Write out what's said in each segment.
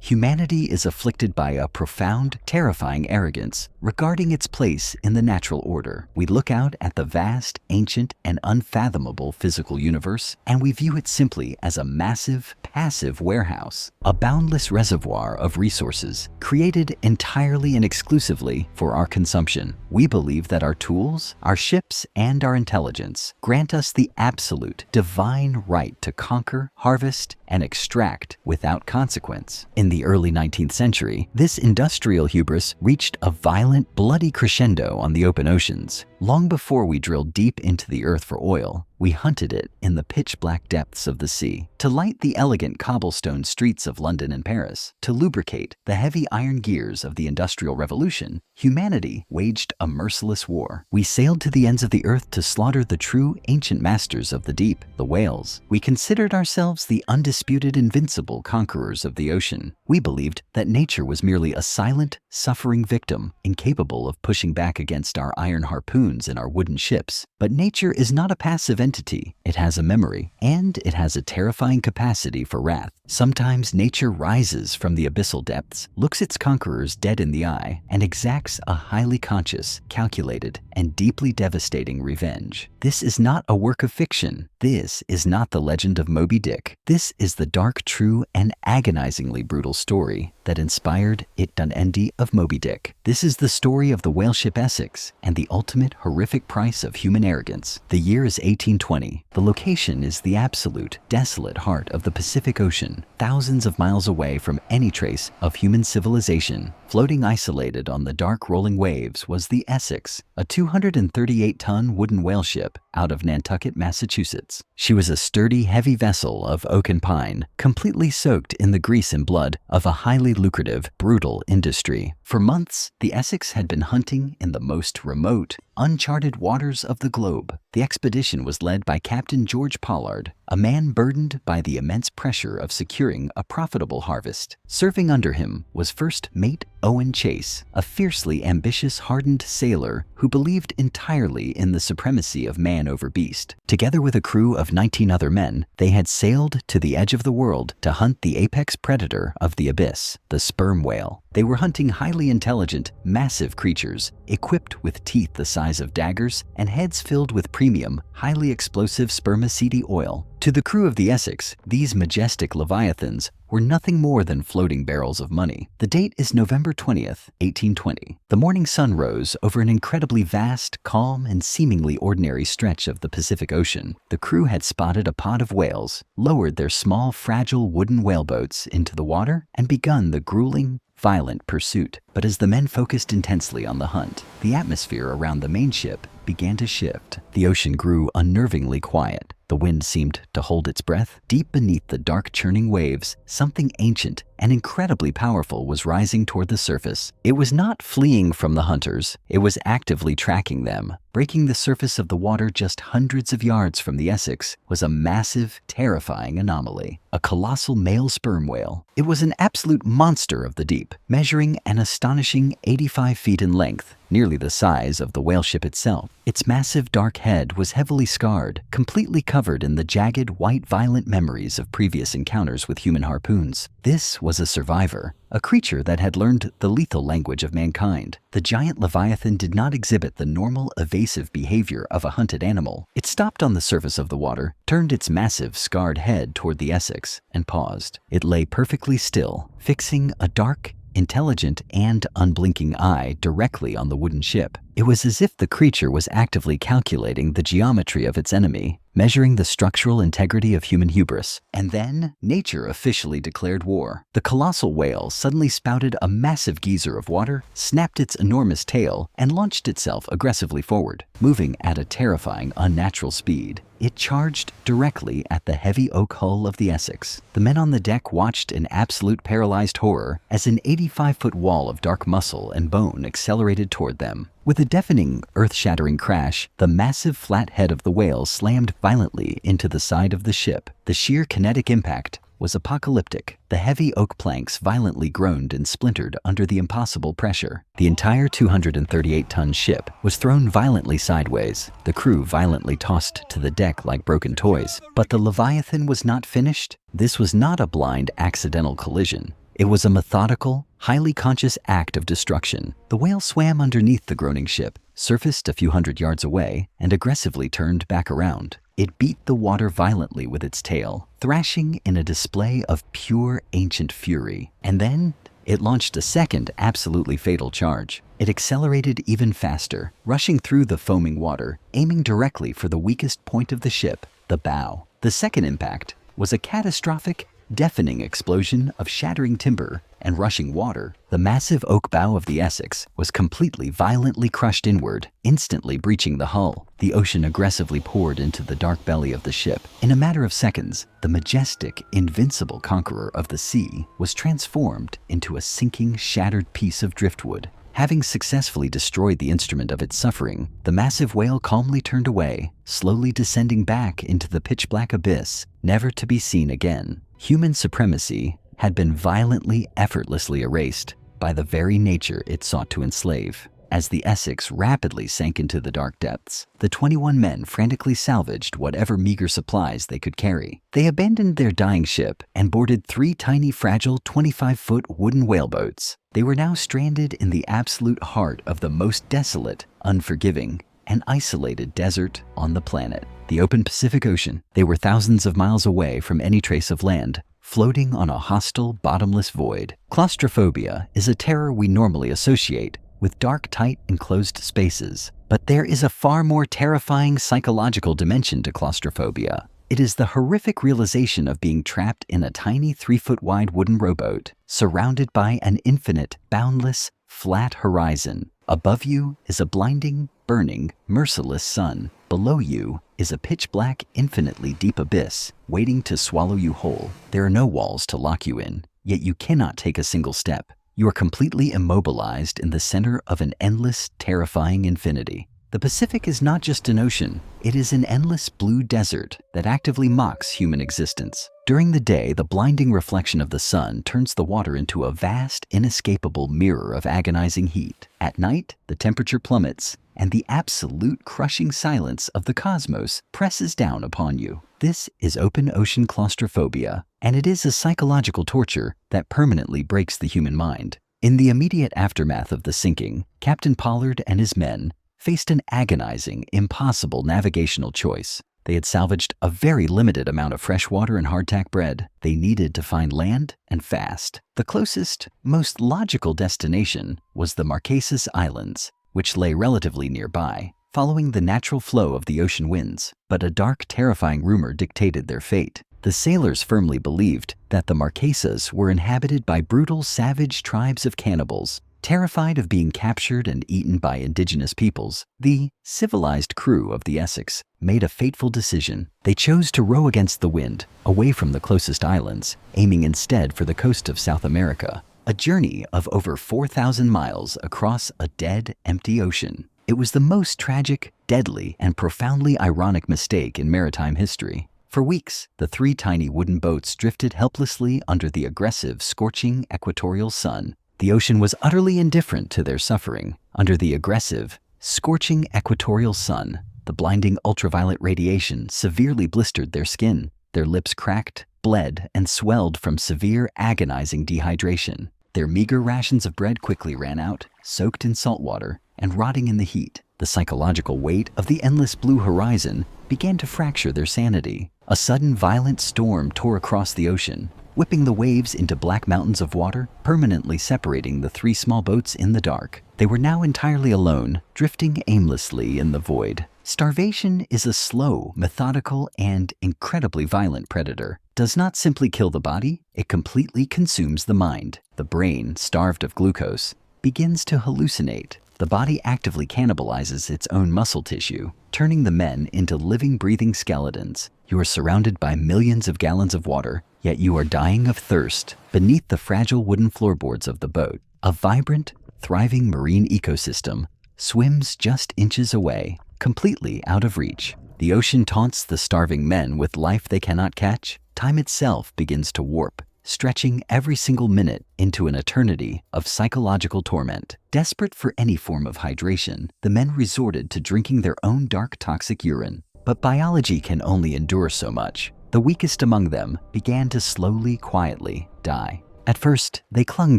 humanity is afflicted by a profound, terrifying arrogance regarding its place in the natural order. We look out at the vast, ancient, and unfathomable physical universe, and we view it simply as a massive, passive warehouse, a boundless reservoir of resources created entirely and exclusively for our consumption. We believe that our tools, our ships, and our intelligence grant us the absolute, divine right to conquer, harvest, and extract without consequence. In the early 19th century, this industrial hubris reached a violent, bloody crescendo on the open oceans. Long before we drilled deep into the earth for oil, we hunted it in the pitch-black depths of the sea. To light the elegant cobblestone streets of London and Paris, to lubricate the heavy iron gears of the Industrial Revolution, humanity waged a merciless war. We sailed to the ends of the earth to slaughter the true ancient masters of the deep, the whales. We considered ourselves the undisputed invincible conquerors of the ocean. We believed that nature was merely a silent, suffering victim, incapable of pushing back against our iron harpoons and our wooden ships. But nature is not a passive entity. It has a memory, and it has a terrifying capacity for wrath. Sometimes nature rises from the abyssal depths, looks its conquerors dead in the eye, and exacts a highly conscious, calculated, and deeply devastating revenge. This is not a work of fiction. This is not the legend of Moby Dick. This is the dark, true, and agonizingly brutal story that inspired It Done Endy of Moby Dick. This is the story of the whaleship Essex and the ultimate horrific price of human arrogance. The year is 1820. The location is the absolute, desolate heart of the Pacific Ocean, thousands of miles away from any trace of human civilization. Floating isolated on the dark rolling waves was the Essex, a 238-ton wooden whaleship out of Nantucket, Massachusetts. She was a sturdy, heavy vessel of oak and pine, completely soaked in the grease and blood of a highly lucrative, brutal industry. For months, the Essex had been hunting in the most remote, uncharted waters of the globe. The expedition was led by Captain George Pollard, a man burdened by the immense pressure of securing a profitable harvest. Serving under him was first mate Owen Chase, a fiercely ambitious, hardened sailor who believed entirely in the supremacy of man over beast. Together with a crew of 19 other men, they had sailed to the edge of the world to hunt the apex predator of the abyss, the sperm whale. They were hunting highly intelligent, massive creatures, equipped with teeth the size of daggers and heads filled with premium, highly explosive spermaceti oil. To the crew of the Essex, these majestic leviathans were nothing more than floating barrels of money. The date is November 20th, 1820. The morning sun rose over an incredibly vast, calm, and seemingly ordinary stretch of the Pacific Ocean. The crew had spotted a pod of whales, lowered their small, fragile wooden whaleboats into the water, and begun the grueling, violent pursuit. But as the men focused intensely on the hunt, the atmosphere around the main ship began to shift. The ocean grew unnervingly quiet. The wind seemed to hold its breath. Deep beneath the dark churning waves, something ancient and incredibly powerful was rising toward the surface. It was not fleeing from the hunters. It was actively tracking them. Breaking the surface of the water just hundreds of yards from the Essex was a massive, terrifying anomaly. A colossal male sperm whale. It was an absolute monster of the deep, measuring an astonishing 85 feet in length, nearly the size of the whaleship itself. Its massive dark head was heavily scarred, completely covered in the jagged, white, violent memories of previous encounters with human harpoons. This was a survivor, a creature that had learned the lethal language of mankind. The giant leviathan did not exhibit the normal, evasive behavior of a hunted animal. It stopped on the surface of the water, turned its massive, scarred head toward the Essex, and paused. It lay perfectly still, fixing a dark, intelligent, and unblinking eye directly on the wooden ship. It was as if the creature was actively calculating the geometry of its enemy, measuring the structural integrity of human hubris. And then, nature officially declared war. The colossal whale suddenly spouted a massive geyser of water, snapped its enormous tail, and launched itself aggressively forward. Moving at a terrifying, unnatural speed, it charged directly at the heavy oak hull of the Essex. The men on the deck watched in absolute paralyzed horror as an 85-foot wall of dark muscle and bone accelerated toward them. With a deafening, earth-shattering crash, the massive flat head of the whale slammed violently into the side of the ship. The sheer kinetic impact was apocalyptic. The heavy oak planks violently groaned and splintered under the impossible pressure. The entire 238-ton ship was thrown violently sideways, the crew violently tossed to the deck like broken toys. But the Leviathan was not finished. This was not a blind, accidental collision. It was a methodical, highly conscious act of destruction. The whale swam underneath the groaning ship, surfaced a few hundred yards away, and aggressively turned back around. It beat the water violently with its tail, thrashing in a display of pure ancient fury. And then it launched a second, absolutely fatal charge. It accelerated even faster, rushing through the foaming water, aiming directly for the weakest point of the ship, the bow. The second impact was a catastrophic, deafening explosion of shattering timber and rushing water. The massive oak bow of the Essex was completely violently crushed inward, instantly breaching the hull. The ocean aggressively poured into the dark belly of the ship. In a matter of seconds, the majestic, invincible conqueror of the sea was transformed into a sinking, shattered piece of driftwood. Having successfully destroyed the instrument of its suffering, the massive whale calmly turned away, slowly descending back into the pitch-black abyss, never to be seen again. Human supremacy had been violently, effortlessly erased by the very nature it sought to enslave. As the Essex rapidly sank into the dark depths, the 21 men frantically salvaged whatever meager supplies they could carry. They abandoned their dying ship and boarded 3 tiny, fragile 25-foot wooden whaleboats. They were now stranded in the absolute heart of the most desolate, unforgiving, and isolated desert on the planet, the open Pacific Ocean. They were thousands of miles away from any trace of land, floating on a hostile, bottomless void. Claustrophobia is a terror we normally associate with dark, tight, enclosed spaces. But there is a far more terrifying psychological dimension to claustrophobia. It is the horrific realization of being trapped in a tiny 3-foot-wide wooden rowboat, surrounded by an infinite, boundless, flat horizon. Above you is a blinding, burning, merciless sun. Below you is a pitch-black, infinitely deep abyss, waiting to swallow you whole. There are no walls to lock you in, yet you cannot take a single step. You are completely immobilized in the center of an endless, terrifying infinity. The Pacific is not just an ocean, it is an endless blue desert that actively mocks human existence. During the day, the blinding reflection of the sun turns the water into a vast, inescapable mirror of agonizing heat. At night, the temperature plummets, and the absolute crushing silence of the cosmos presses down upon you. This is open ocean claustrophobia, and it is a psychological torture that permanently breaks the human mind. In the immediate aftermath of the sinking, Captain Pollard and his men faced an agonizing, impossible navigational choice. They had salvaged a very limited amount of fresh water and hardtack bread. They needed to find land and fast. The closest, most logical destination was the Marquesas Islands, which lay relatively nearby, following the natural flow of the ocean winds. But a dark, terrifying rumor dictated their fate. The sailors firmly believed that the Marquesas were inhabited by brutal, savage tribes of cannibals. Terrified of being captured and eaten by indigenous peoples, the civilized crew of the Essex made a fateful decision. They chose to row against the wind, away from the closest islands, aiming instead for the coast of South America. A journey of over 4,000 miles across a dead, empty ocean. It was the most tragic, deadly, and profoundly ironic mistake in maritime history. For weeks, the 3 tiny wooden boats drifted helplessly under the aggressive, scorching equatorial sun. The ocean was utterly indifferent to their suffering. Under the aggressive, scorching equatorial sun, the blinding ultraviolet radiation severely blistered their skin. Their lips cracked, bled, and swelled from severe, agonizing dehydration. Their meager rations of bread quickly ran out, soaked in salt water and rotting in the heat. The psychological weight of the endless blue horizon began to fracture their sanity. A sudden violent storm tore across the ocean, whipping the waves into black mountains of water, permanently separating the 3 small boats in the dark. They were now entirely alone, drifting aimlessly in the void. Starvation is a slow, methodical, and incredibly violent predator. Does not simply kill the body, it completely consumes the mind. The brain, starved of glucose, begins to hallucinate. The body actively cannibalizes its own muscle tissue, turning the men into living, breathing skeletons. You are surrounded by millions of gallons of water, yet you are dying of thirst beneath the fragile wooden floorboards of the boat. A vibrant, thriving marine ecosystem swims just inches away, completely out of reach. The ocean taunts the starving men with life they cannot catch. Time itself begins to warp, stretching every single minute into an eternity of psychological torment. Desperate for any form of hydration, the men resorted to drinking their own dark, toxic urine. But biology can only endure so much. The weakest among them began to slowly, quietly die. At first, they clung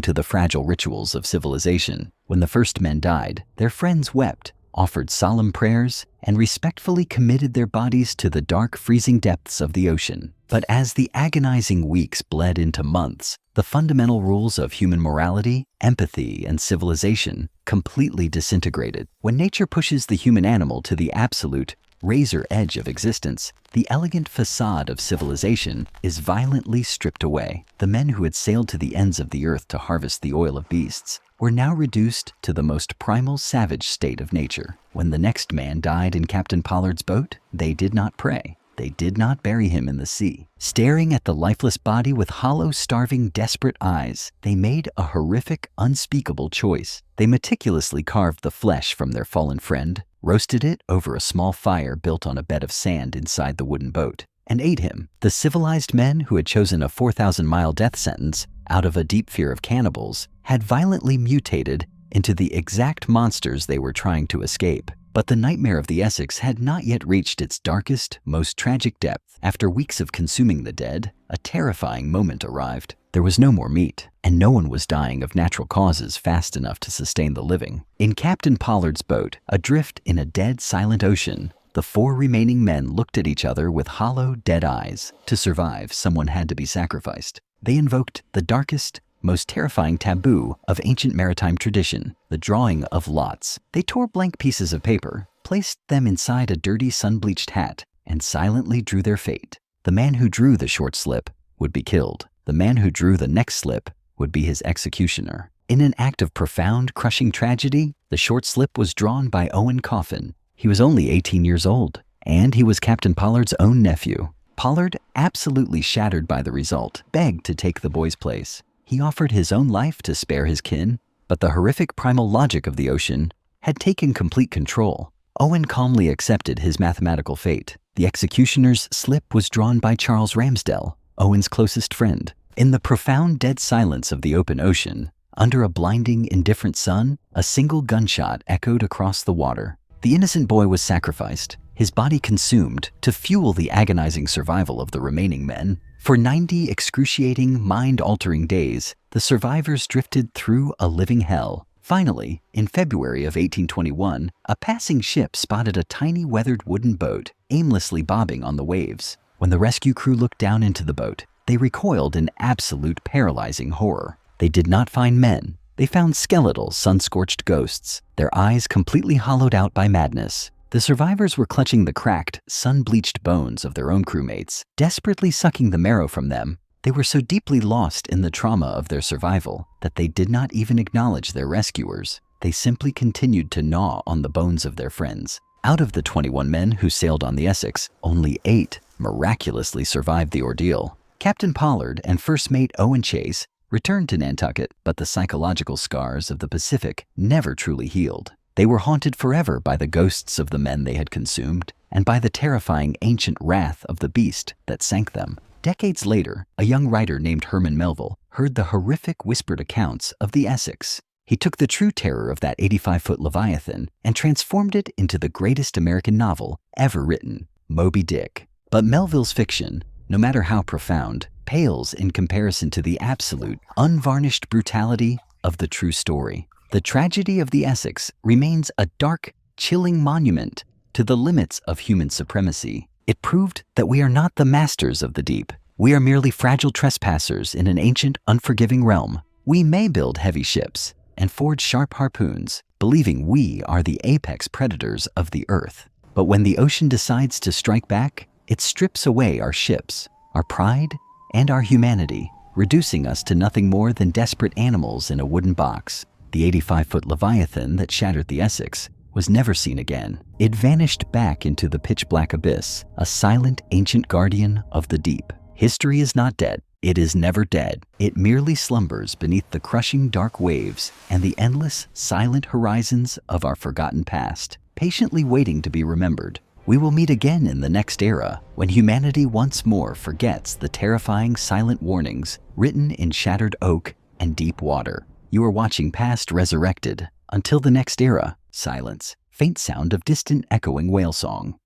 to the fragile rituals of civilization. When the first men died, their friends wept, offered solemn prayers, and respectfully committed their bodies to the dark, freezing depths of the ocean. But as the agonizing weeks bled into months, the fundamental rules of human morality, empathy, and civilization completely disintegrated. When nature pushes the human animal to the absolute razor edge of existence, the elegant facade of civilization is violently stripped away. The men who had sailed to the ends of the earth to harvest the oil of beasts were now reduced to the most primal savage state of nature. When the next man died in Captain Pollard's boat, they did not pray. They did not bury him in the sea. Staring at the lifeless body with hollow, starving, desperate eyes, they made a horrific, unspeakable choice. They meticulously carved the flesh from their fallen friend, roasted it over a small fire built on a bed of sand inside the wooden boat, and ate him. The civilized men who had chosen a 4,000-mile death sentence out of a deep fear of cannibals had violently mutated into the exact monsters they were trying to escape. But the nightmare of the Essex had not yet reached its darkest, most tragic depth. After weeks of consuming the dead, a terrifying moment arrived. There was no more meat, and no one was dying of natural causes fast enough to sustain the living. In Captain Pollard's boat, adrift in a dead, silent ocean, the 4 remaining men looked at each other with hollow, dead eyes. To survive, someone had to be sacrificed. They invoked the darkest, most terrifying taboo of ancient maritime tradition, the drawing of lots. They tore blank pieces of paper, placed them inside a dirty, sun-bleached hat, and silently drew their fate. The man who drew the short slip would be killed. The man who drew the next slip would be his executioner. In an act of profound, crushing tragedy, the short slip was drawn by Owen Coffin. He was only 18 years old, and he was Captain Pollard's own nephew. Pollard, absolutely shattered by the result, begged to take the boy's place. He offered his own life to spare his kin, but the horrific primal logic of the ocean had taken complete control. Owen calmly accepted his mathematical fate. The executioner's slip was drawn by Charles Ramsdell, Owen's closest friend. In the profound dead silence of the open ocean, under a blinding, indifferent sun, a single gunshot echoed across the water. The innocent boy was sacrificed, his body consumed to fuel the agonizing survival of the remaining men. For 90 excruciating, mind-altering days, the survivors drifted through a living hell. Finally, in February of 1821, a passing ship spotted a tiny weathered wooden boat aimlessly bobbing on the waves. When the rescue crew looked down into the boat, they recoiled in absolute paralyzing horror. They did not find men. They found skeletal, sun-scorched ghosts, their eyes completely hollowed out by madness. The survivors were clutching the cracked, sun-bleached bones of their own crewmates, desperately sucking the marrow from them. They were so deeply lost in the trauma of their survival that they did not even acknowledge their rescuers. They simply continued to gnaw on the bones of their friends. Out of the 21 men who sailed on the Essex, only 8 miraculously survived the ordeal. Captain Pollard and First Mate Owen Chase returned to Nantucket, but the psychological scars of the Pacific never truly healed. They were haunted forever by the ghosts of the men they had consumed and by the terrifying ancient wrath of the beast that sank them. Decades later, a young writer named Herman Melville heard the horrific whispered accounts of the Essex. He took the true terror of that 85-foot Leviathan and transformed it into the greatest American novel ever written, Moby Dick. But Melville's fiction, no matter how profound, pales in comparison to the absolute, unvarnished brutality of the true story. The tragedy of the Essex remains a dark, chilling monument to the limits of human supremacy. It proved that we are not the masters of the deep. We are merely fragile trespassers in an ancient, unforgiving realm. We may build heavy ships and forge sharp harpoons, believing we are the apex predators of the earth. But when the ocean decides to strike back, it strips away our ships, our pride, and our humanity, reducing us to nothing more than desperate animals in a wooden box. The 85-foot Leviathan that shattered the Essex was never seen again. It vanished back into the pitch-black abyss, a silent, ancient guardian of the deep. History is not dead. It is never dead. It merely slumbers beneath the crushing dark waves and the endless, silent horizons of our forgotten past, patiently waiting to be remembered. We will meet again in the next era, when humanity once more forgets the terrifying silent warnings written in shattered oak and deep water. You are watching past Resurrected. Until the next era, silence, faint sound of distant echoing whale song.